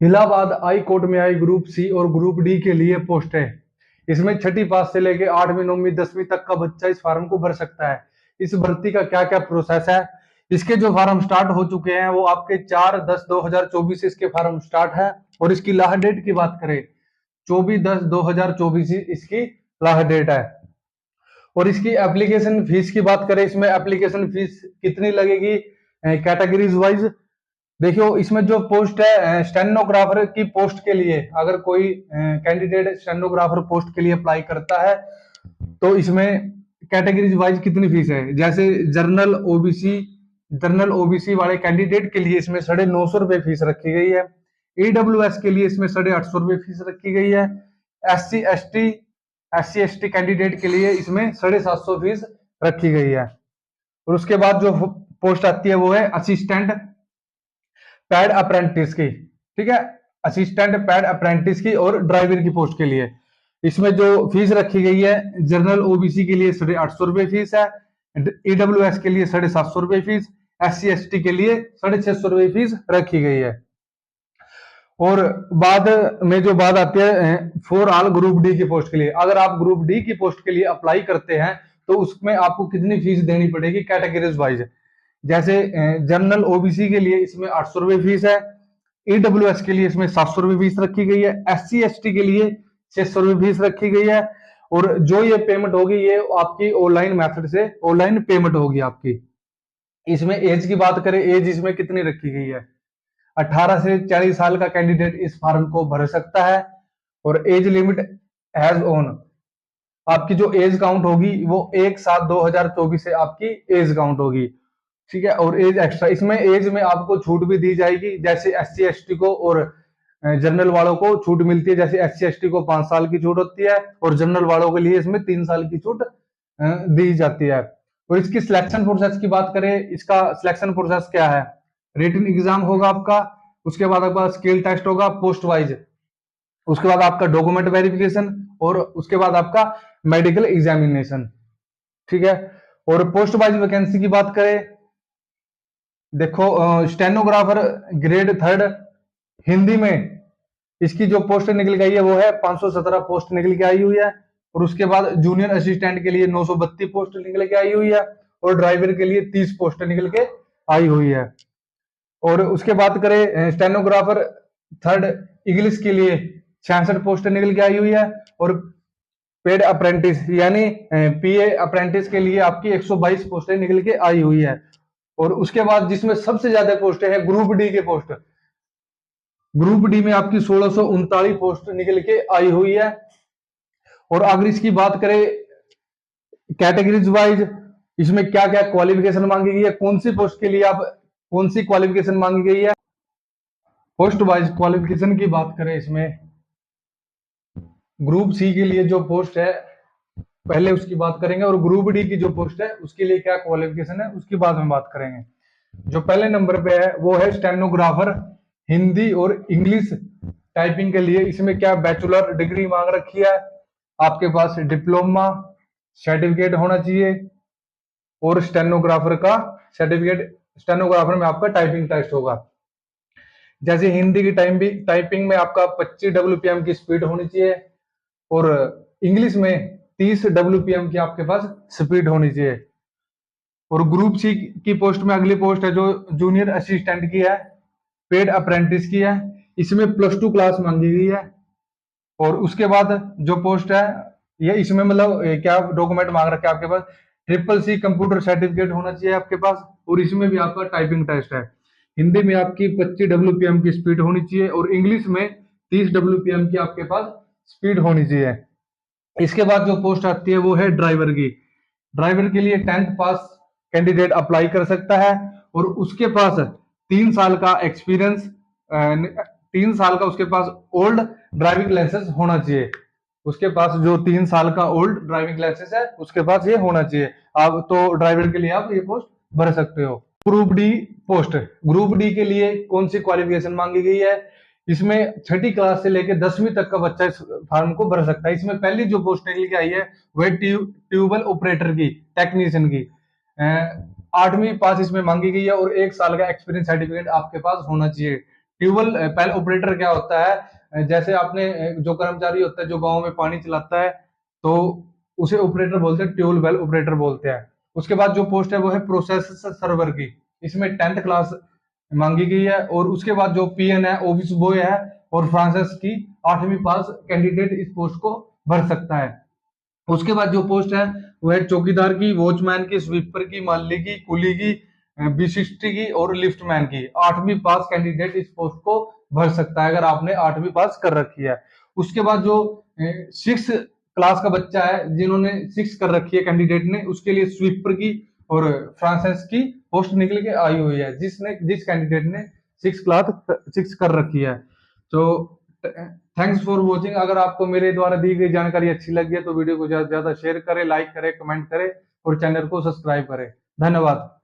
Allahabad high court में आई group C और group D के लिए पोस्ट है। इसमें छठी पास से लेके 8वीं 9वीं 10वीं तक का बच्चा इस फार्म को भर सकता है। इस भर्ती का क्या क्या प्रोसेस है, इसके जो फार्म स्टार्ट हो चुके हैं वो आपके 4/10/2024 से इसके फार्म स्टार्ट है। और इसकी लास्ट डेट की बात करें 24/10/2024 इसकी लास्ट डेट है। और इसकी एप्लीकेशन फीस की बात करें, इसमें एप्लीकेशन फीस कितनी लगेगी कैटेगरीज वाइज। देखियो इसमें जो पोस्ट है स्टेनोग्राफर की पोस्ट के लिए, अगर कोई कैंडिडेट स्टेनोग्राफर पोस्ट के लिए अप्लाई करता है तो इसमें कैटेगरीज वाइज कितनी फीस है। जैसे जनरल ओबीसी वाले कैंडिडेट के लिए इसमें 950 रुपए फीस रखी गई है। ईडब्ल्यूएस के लिए इसमें 850 रुपए फीस रखी गई है। S C S T candidate के लिए इसमें 750 फीस रखी गई है। और उसके बाद जो पोस्ट आती है वो है असिस्टेंट पैड अप्रेंटिस की, ठीक है, असिस्टेंट पैड अप्रेंटिस की और ड्राइवर की पोस्ट के लिए। इसमें जो फीस रखी गई है जनरल ओबीसी के लिए 850 रुपए फीस है, ईडब्ल्यूएस के लिए 750 रुपए फीस, SC ST के लिए 650 रुपए फीस रखी गई है। और बाद में जो बात आती है फॉर ऑल ग्रुप डी की पोस्ट के लिए, अगर आप ग्रुप डी की पोस्ट के लिए अप्लाई करते हैं तो उसमें आपको कितनी फीस देनी पड़ेगी कैटेगरीज वाइज। जैसे जनरल ओबीसी के लिए इसमें 800 रुपए फीस है, ईडब्ल्यूएस के लिए इसमें 700 रुपए फीस रखी गई है, SC ST के लिए 600 रुपए फीस रखी गई है। और जो ये पेमेंट होगी ये आपकी ऑनलाइन मेथड से ऑनलाइन पेमेंट होगी आपकी। इसमें एज की बात करें, एज इसमें कितनी रखी गई है, 18 से 40 साल का कैंडिडेट इस फॉर्म को भर सकता है। और एज लिमिट हैज ऑन, आपकी जो एज काउंट होगी वो 1/7/2024 से आपकी एज काउंट होगी, ठीक है। और एज एक्स्ट्रा, इसमें एज में आपको छूट भी दी जाएगी, जैसे SC ST को और जनरल वालों को छूट मिलती है। जैसे SC ST को 5 साल की छूट होती है और जनरल वालों के लिए इसमें 3 साल की छूट दी जाती है। और इसकी सिलेक्शन प्रोसेस की बात करें, इसका सिलेक्शन प्रोसेस क्या है, रिटन एग्जाम होगा आपका, उसके बाद आपका स्किल टेस्ट होगा पोस्ट वाइज, उसके बाद आपका डॉक्यूमेंट वेरिफिकेशन और उसके बाद आपका मेडिकल एग्जामिनेशन, ठीक है। और पोस्ट वाइज वैकेंसी की बात करें, देखो स्टेनोग्राफर ग्रेड 3 हिंदी में इसकी जो पोस्ट निकल के आई है वो है 517 पोस्ट निकल के आई हुई है। और उसके बाद जूनियर असिस्टेंट के लिए 932 पोस्ट निकल के आई हुई है और ड्राइवर के लिए 30 पोस्ट निकल के आई हुई है। और उसके बात करें स्टेनोग्राफर 3 इंग्लिश के लिए 66 पोस्ट निकल के आई हुई है। और पेड अप्रेंटिस यानी PA अप्रेंटिस के लिए आपकी 122 पोस्टें निकल के आई हुई है। और उसके बाद जिसमें सबसे ज्यादा पोस्टें हैं ग्रुप डी के पोस्ट, ग्रुप डी में आपकी 1639 पोस्ट निकल के आई हुई है। और अगर इसकी बात करें कैटेगरीज वाइज, इसमें क्या क्या क्वालिफिकेशन मांगी गई है, कौन सी पोस्ट के लिए आप कौन सी क्वालिफिकेशन मांगी गई है। पोस्ट वाइज क्वालिफिकेशन की बात करें, इसमें ग्रुप सी के लिए जो पोस्ट है पहले उसकी बात करेंगे, और ग्रुप डी की जो पोस्ट है उसके लिए क्या क्वालिफिकेशन है उसकी बाद में बात करेंगे। जो पहले नंबर पे है वो है स्टेनोग्राफर हिंदी और इंग्लिश टाइपिंग के लिए। इसमें क्या बैचलर डिग्री मांग रखी है, आपके पास डिप्लोमा सर्टिफिकेट होना चाहिए और स्टेनोग्राफर का सर्टिफिकेट, स्टेनोग्राफर में आपका टाइपिंग टेस्ट होगा। जैसे हिंदी की टाइपिंग में आपका 25 WPM की स्पीड होनी चाहिए और इंग्लिश में 30 WPM की आपके पास स्पीड होनी चाहिए। और ग्रुप सी की पोस्ट में अगली पोस्ट है जो जूनियर असिस्टेंट की है, पेड अप्रेंटिस की है, इसमें +2 क्लास मांगी गई है। और उसके बाद जो पोस्ट है ये इसमें मतलब क्या डॉक्यूमेंट मांग रखे आपके पास, CCC कंप्यूटर सर्टिफिकेट होना चाहिए आपके पास। और इसमें भी आपका टाइपिंग टेस्ट है। हिंदी में आपकी 25 WPM की स्पीड होनी चाहिए और इंग्लिश में 30 WPM की आपके पास स्पीड होनी चाहिए। इसके बाद जो पोस्ट आती है वो है ड्राइवर की। ड्राइवर के लिए 10th पास कैंडिडेट अप्लाई कर सकता है और उसके पास 3 साल का एक्सपीरियंस, 3 साल का उसके पास ओल्ड ड्राइविंग लाइसेंस होना चाहिए। उसके पास जो 3 साल का ओल्ड ड्राइविंग लाइसेंस है उसके पास ये होना चाहिए। आप तो ड्राइवर के लिए आप ये पोस्ट भर सकते हो। Group D post, group D के लिए कौन सी क्वालिफिकेशन मांगी गई है, इसमें छठी क्लास से लेकर 10वीं तक का बच्चा इस फॉर्म को भर सकता है। इसमें पहली जो पोस्ट निकल के आई है वह ट्यूबल ऑपरेटर की, टेक्नीशियन की, 8वीं पास इसमें मांगी गई है और 1 साल का एक्सपीरियंस सर्टिफिकेट आपके पास होना चाहिए। ट्यूबवेल पहले ऑपरेटर क्या होता है, जैसे आपने जो कर्मचारी होता है जो गांव में पानी चलाता है, तो उसे ऑपरेटर बोलते हैं, ट्यूबवेल वेल ऑपरेटर बोलते हैं। उसके बाद जो पोस्ट है वो है प्रोसेस सर्वर की, इसमें 10th क्लास मांगी गई है। और उसके बाद जो पीएन है, ऑफिस बॉय है और फ्रांसिस की 8वीं पास कैंडिडेट इस पोस्ट को भर सकता है। उसके बाद जो पोस्ट है वो है चौकीदार की, वॉचमैन की, स्वीपर की, माली की, कुली की, B60 की और लिफ्टमैन की। 8वीं पास कैंडिडेट इस पोस्ट को भर सकता है अगर आपने 8वीं पास कर रखी है। उसके बाद जो 6 क्लास का बच्चा है, जिन्होंने 6 कर रखी है कैंडिडेट ने, उसके लिए स्वीपर की और फ्रांसिस की पोस्ट निकल के आई हुई है, जिस कैंडिडेट ने 6 कर रखी है। तो थैंक्स फॉर वॉचिंग। अगर आपको मेरे द्वारा दी गई जानकारी अच्छी लगी है तो वीडियो को ज्यादा से ज्यादा शेयर करें, लाइक करें, कमेंट करें और चैनल को सब्सक्राइब करें। धन्यवाद।